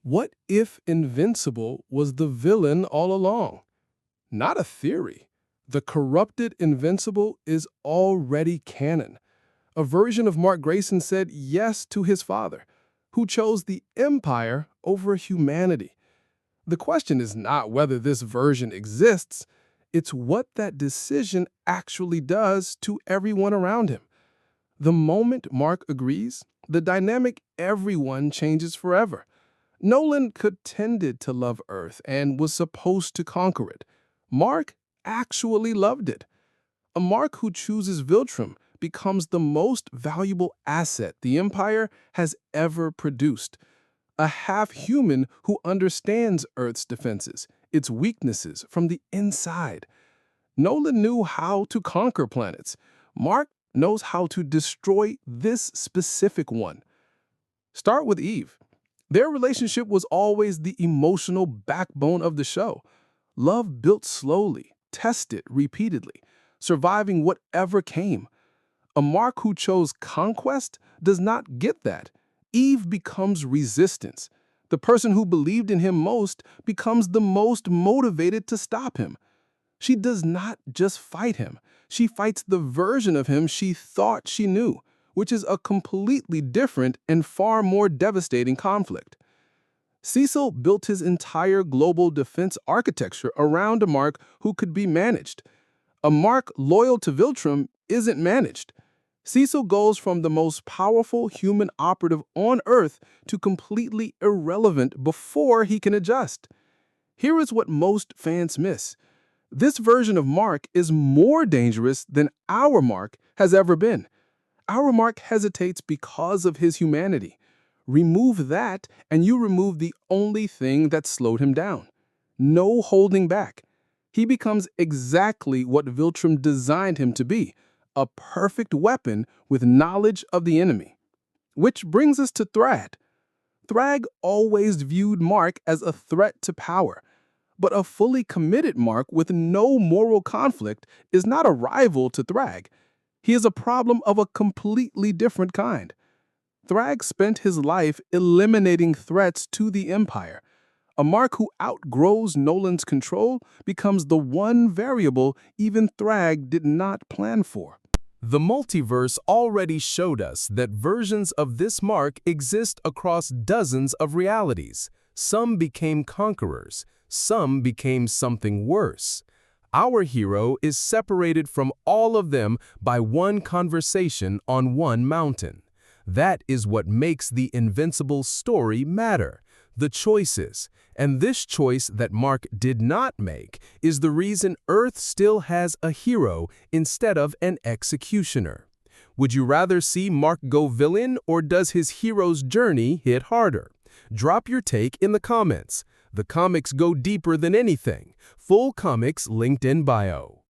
What if Invincible was the villain all along? Not a theory. The Corrupted Invincible is already canon. A version of Mark Grayson said yes to his father, who chose the Empire over humanity. The question is not whether this version exists, it's what that decision actually does to everyone around him. The moment Mark agrees, the dynamic everyone changes forever. Nolan pretended to love Earth and was supposed to conquer it. Mark actually loved it. A Mark who chooses Viltrum becomes the most valuable asset the Empire has ever produced. A half-human who understands Earth's defenses, its weaknesses from the inside. Nolan knew how to conquer planets. Mark knows how to destroy this specific one. Start with Eve. Their relationship was always the emotional backbone of the show. Love built slowly, tested repeatedly, surviving whatever came. A Mark who chose conquest does not get that. Eve becomes resistance. The person who believed in him most becomes the most motivated to stop him. She does not just fight him. She fights the version of him she thought she knew, which is a completely different and far more devastating conflict. Cecil built his entire global defense architecture around a Mark who could be managed. A Mark loyal to Viltrum isn't managed. Cecil goes from the most powerful human operative on Earth to completely irrelevant before he can adjust. Here is what most fans miss. This version of Mark is more dangerous than our Mark has ever been. Our Mark hesitates because of his humanity. Remove that, and you remove the only thing that slowed him down. No holding back. He becomes exactly what Viltrum designed him to be, a perfect weapon with knowledge of the enemy. Which brings us to Thrag. Thrag always viewed Mark as a threat to power, but a fully committed Mark with no moral conflict is not a rival to Thrag. He is a problem of a completely different kind. Thrag spent his life eliminating threats to the Empire. A Mark who outgrows Nolan's control becomes the one variable even Thrag did not plan for. The multiverse already showed us that versions of this Mark exist across dozens of realities. Some became conquerors, some became something worse. Our hero is separated from all of them by one conversation on one mountain. That is what makes the Invincible story matter, the choices. And this choice that Mark did not make is the reason Earth still has a hero instead of an executioner. Would you rather see Mark go villain, or does his hero's journey hit harder? Drop your take in the comments. The comics go deeper than anything. Full comics linked in bio.